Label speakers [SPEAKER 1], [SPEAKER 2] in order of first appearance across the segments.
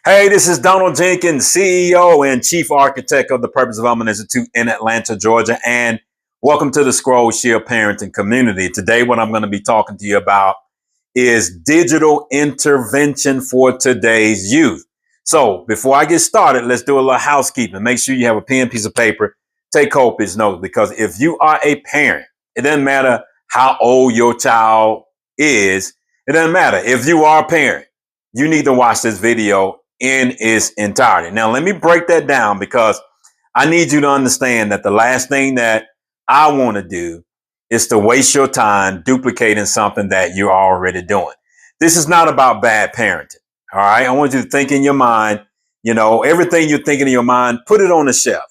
[SPEAKER 1] Hey, this is Donald Jenkins, CEO and Chief Architect of the Purpose Development Institute in Atlanta, Georgia, and welcome to the ScrollShield Parenting community. Today, what I'm going to be talking to you about is digital intervention for today's youth. So before I get started, let's do a little housekeeping. Make sure you have a pen, piece of paper, take copious notes, because if you are a parent, it doesn't matter how old your child is. It doesn't matter. If you are a parent, you need to watch this video in its entirety. Now, let me break that down because I need you to understand that the last thing that I want to do is to waste your time duplicating something that you're already doing. This is not about bad parenting. All right. I want you to think in your mind, everything you're thinking in your mind, put it on the shelf.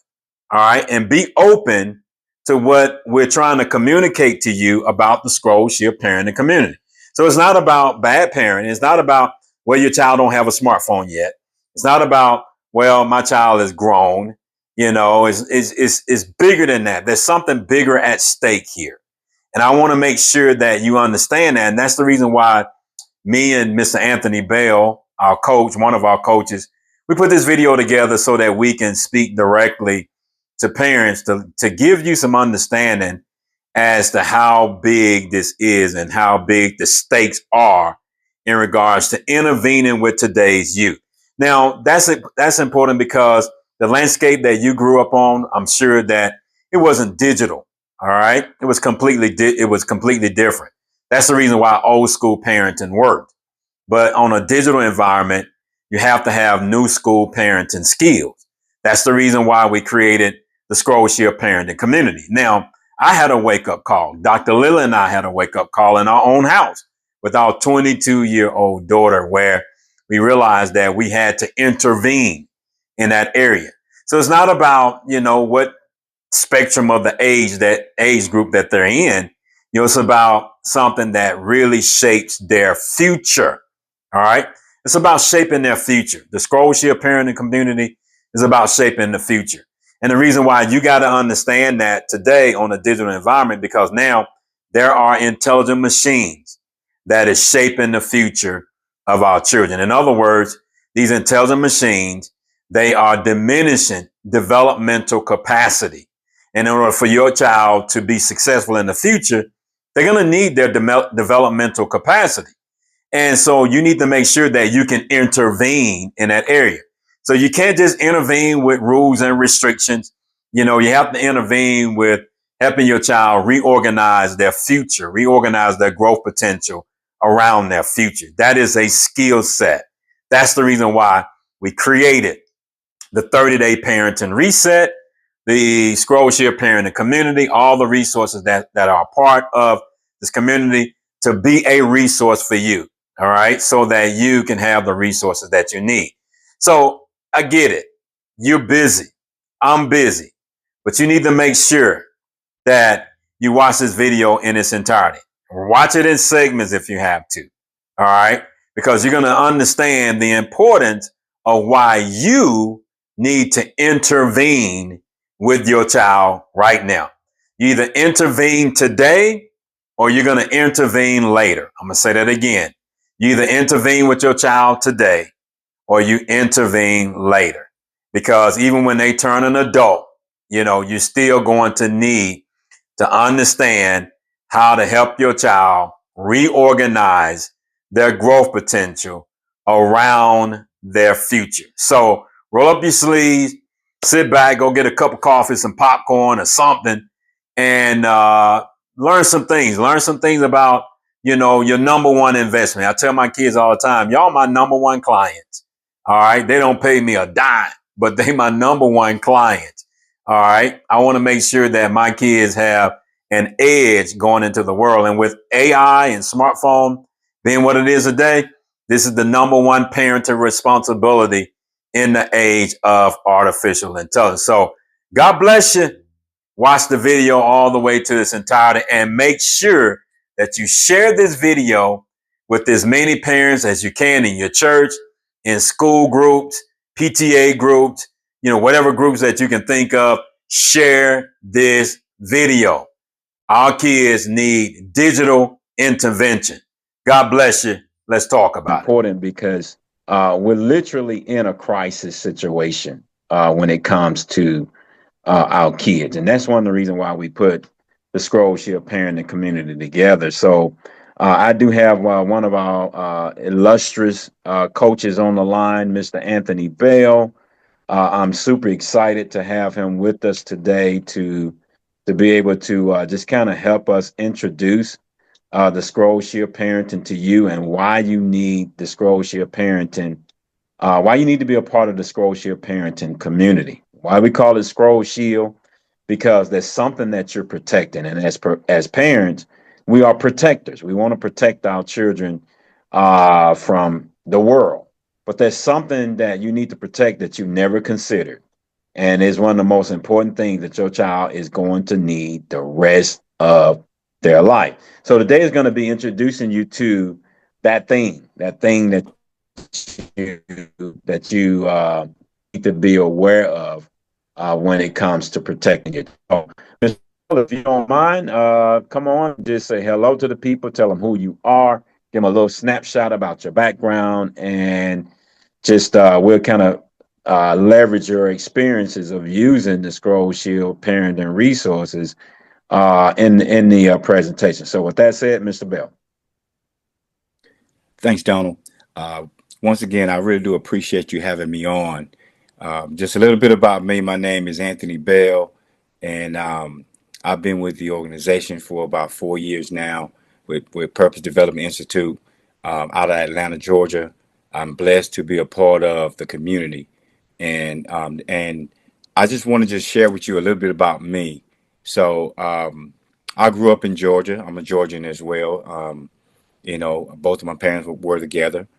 [SPEAKER 1] All right. And be open to what we're trying to communicate to you about the ScrollShield Parenting community. So it's not about bad parenting. It's not about, well, your child don't have a smartphone yet. It's not about, well, my child is grown. It's bigger than that. There's something bigger at stake here. And I want to make sure that you understand that. And that's the reason why me and Mr. Anthony Bell, our coach, one of our coaches, we put this video together so that we can speak directly to parents to give you some understanding as to how big this is and how big the stakes are in regards to intervening with today's youth. Now, that's important because the landscape that you grew up on, I'm sure that it wasn't digital. All right. It was completely different. That's the reason why old school parenting worked. But on a digital environment, you have to have new school parenting skills. That's the reason why we created the ScrollShield Parenting community. Now, I had a wake up call. Dr. Lila and I had a wake up call in our own house with our 22-year-old daughter, where we realized that we had to intervene in that area. So it's not about, what spectrum of the age group that they're in. It's about something that really shapes their future. All right. It's about shaping their future. The ScrollShield Parenting community is about shaping the future. And the reason why you got to understand that today on a digital environment, because now there are intelligent machines that is shaping the future of our children. In other words, these intelligent machines, they are diminishing developmental capacity. And in order for your child to be successful in the future, they're going to need their developmental capacity. And so you need to make sure that you can intervene in that area. So you can't just intervene with rules and restrictions. You have to intervene with helping your child reorganize their future, reorganize their growth potential around their future. That is a skill set. That's the reason why we created the 30-day parenting reset, the ScrollShield Parenting community, all the resources that are part of this community to be a resource for you. All right. So that you can have the resources that you need. So I get it. You're busy. I'm busy, but you need to make sure that you watch this video in its entirety. Watch it in segments if you have to. All right. Because you're going to understand the importance of why you need to intervene with your child right now. You either intervene today or you're going to intervene later. I'm going to say that again. You either intervene with your child today or you intervene later. Because even when they turn an adult, you're still going to need to understand how to help your child reorganize their growth potential around their future. So roll up your sleeves, sit back, go get a cup of coffee, some popcorn or something, and learn some things. Learn some things about, your number one investment. I tell my kids all the time, y'all my number one clients. All right. They don't pay me a dime, but they my number one clients. All right. I want to make sure that my kids have an edge going into the world. And with AI and smartphone being what it is today, this is the number one parenting responsibility in the age of artificial intelligence. So God bless you. Watch the video all the way to its entirety and make sure that you share this video with as many parents as you can in your church, in school groups, PTA groups, whatever groups that you can think of. Share this video. Our kids need digital intervention. God bless you. Let's talk about it.
[SPEAKER 2] Important because we're literally in a crisis situation when it comes to our kids. And that's one of the reasons why we put the ScrollShield Parenting community together. So I do have one of our illustrious coaches on the line, Mr. Anthony Bell. I'm super excited to have him with us today to be able to just kind of help us introduce the ScrollShield Parenting to you and why you need the ScrollShield Parenting, why you need to be a part of the ScrollShield Parenting community. Why we call it ScrollShield? Because there's something that you're protecting, and as parents, we are protectors. We want to protect our children from the world, but there's something that you need to protect that you never considered, and is one of the most important things that your child is going to need the rest of their life. So today is going to be introducing you to that thing that you need to be aware of when it comes to protecting your child. Mr. If you don't mind, come on, just say hello to the people, tell them who you are, give them a little snapshot about your background, and just we'll kind of leverage your experiences of using the ScrollShield parenting resources in the presentation. So with that said, Mr. Bell.
[SPEAKER 3] Thanks, Donald. Uh, Once again, I really do appreciate you having me on. Just a little bit about me. My name is Anthony Bell, and I've been with the organization for about 4 years now with Purpose Development Institute out of Atlanta, Georgia. I'm blessed to be a part of the community, and I just want to just share with you a little bit about me. So I grew up in Georgia. I'm a Georgian as well. Both of my parents were together.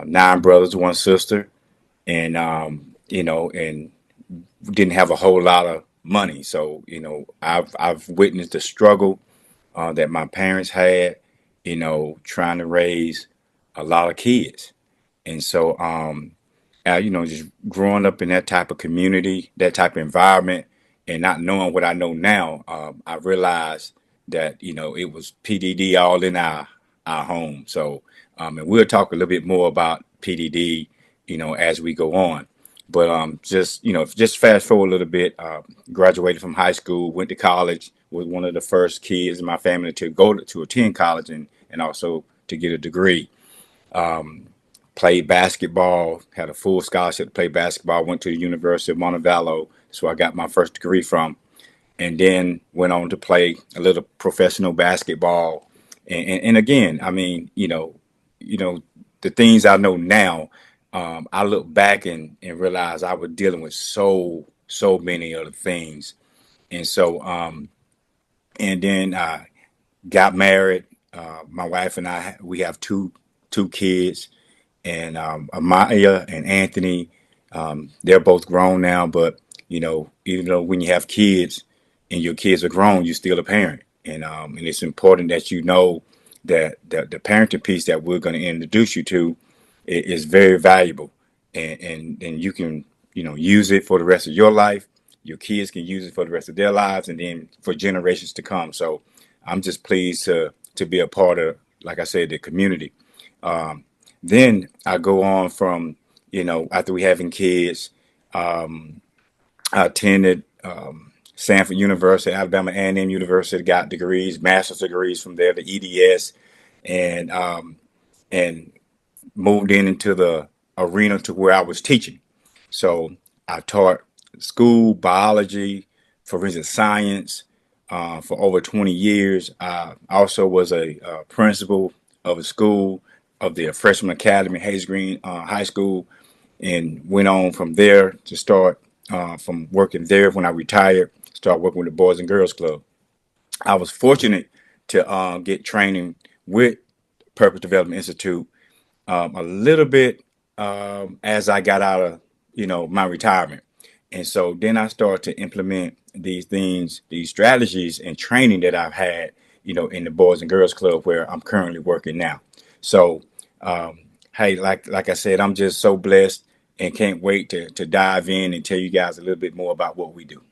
[SPEAKER 3] Nine brothers, one sister, and and didn't have a whole lot of money. So I've witnessed the struggle that my parents had. Trying to raise a lot of kids, and so just growing up in that type of community, that type of environment, and not knowing what I know now, I realized that it was PDD all in our home. So, and we'll talk a little bit more about PDD, as we go on. But just fast forward a little bit. Graduated from high school, went to college. Was one of the first kids in my family to go to attend college and also to get a degree. Played basketball, had a full scholarship to play basketball, went to the University of Montevallo. So I got my first degree from, and then went on to play a little professional basketball. And again, I mean, the things I know now, I look back and realize I was dealing with so many other things. And so, and then I got married. My wife and I, we have two kids, and Amaya and Anthony. They're both grown now, but even though when you have kids and your kids are grown, you're still a parent, and it's important that you know that the parenting piece that we're going to introduce you to is very valuable, and you can use it for the rest of your life. Your kids can use it for the rest of their lives, and then for generations to come. So I'm just pleased to be a part of, like I said, the community. Then I go on from, after we having kids, I attended Sanford University, Alabama A&M University, got degrees, master's degrees from there, the EDS, and and moved into the arena to where I was teaching. So I taught school biology, forensic science, for over 20 years. I also was a principal of a school of the Freshman Academy, Hayes Green High School, and went on from there to start from working there when I retired, start working with the Boys and Girls Club. I was fortunate to get training with Purpose Development Institute a little bit as I got out of my retirement, and so then I started to implement these things, these strategies and training that I've had, in the Boys and Girls Club where I'm currently working now. So, hey, like I said, I'm just so blessed and can't wait to dive in and tell you guys a little bit more about what we do.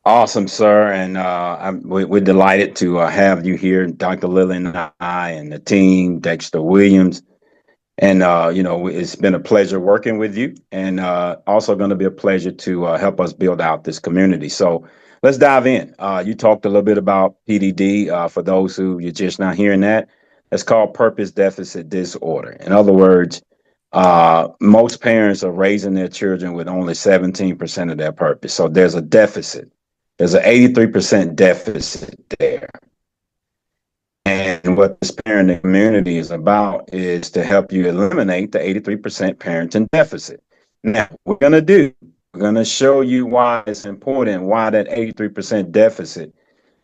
[SPEAKER 2] Awesome, sir. And we're delighted to have you here, Dr. Lillian and I, and the team, Dexter Williams. And, it's been a pleasure working with you, and also going to be a pleasure to help us build out this community. So let's dive in. You talked a little bit about PDD. For those who you're just not hearing that, it's called purpose deficit disorder. In other words, most parents are raising their children with only 17% of their purpose. So there's a deficit. There's an 83% deficit there. And what this parenting community is about is to help you eliminate the 83% parenting deficit. Now, we're going to show you why it's important, why that 83% deficit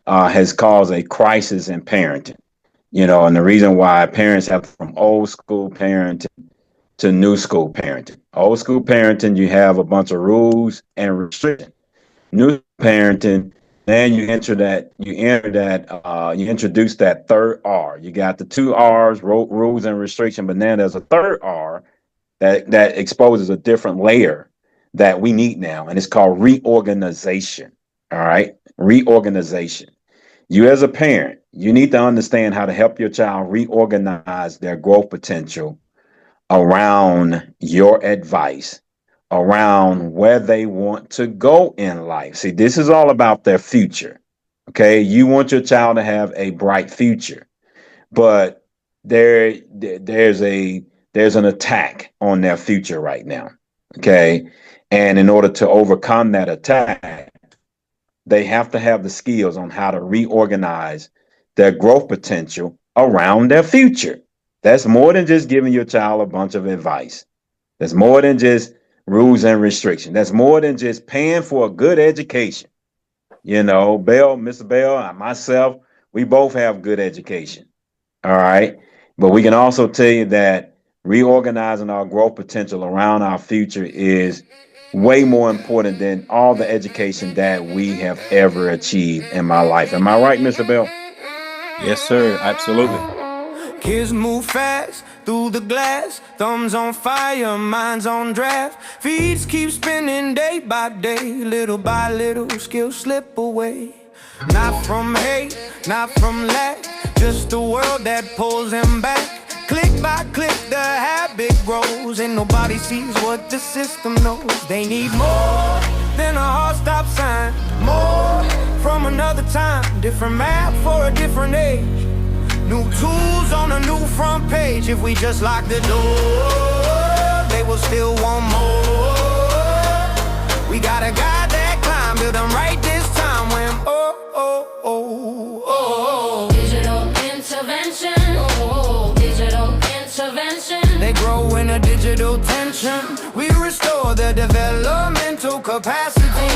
[SPEAKER 2] has caused a crisis in parenting. And the reason why parents have from old school parenting to new school parenting. Old school parenting, you have a bunch of rules and restrictions. New parenting, then you introduce that third R. You got the two R's, rules and restriction, but then there's a third R that exposes a different layer that we need now, and it's called reorganization. All right, reorganization. You as a parent, you need to understand how to help your child reorganize their growth potential around your advice, around where they want to go in life. See, this is all about their future. Okay, you want your child to have a bright future, but there's an attack on their future right now. Okay, and in order to overcome that attack, they have to have the skills on how to reorganize their growth potential around their future. That's more than just giving your child a bunch of advice. That's more than just rules and restrictions. That's more than just paying for a good education. Mr. Bell, and myself, we both have good education. All right. But we can also tell you that reorganizing our growth potential around our future is way more important than all the education that we have ever achieved in my life. Am I right, Mr. Bell?
[SPEAKER 3] Yes, sir. Absolutely.
[SPEAKER 4] Kids move fast through the glass, thumbs on fire, minds on draft. Feeds keep spinning day by day, little by little, skills slip away. Not from hate, not from lack, just a world that pulls them back. Click by click, the habit grows, and nobody sees what the system knows. They need more than a hard stop sign, more from another time, different map for a different age. New tools on a new front page. If we just lock the door, they will still want more. We gotta guide that climb, build them right this time when digital intervention, digital intervention. They grow in a digital tension. We restore their developmental capacity.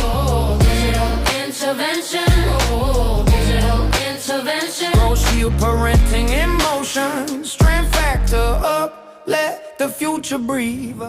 [SPEAKER 4] Digital intervention, digital intervention. ScrollShield parenting in motion. Strength factor up, let the future breathe.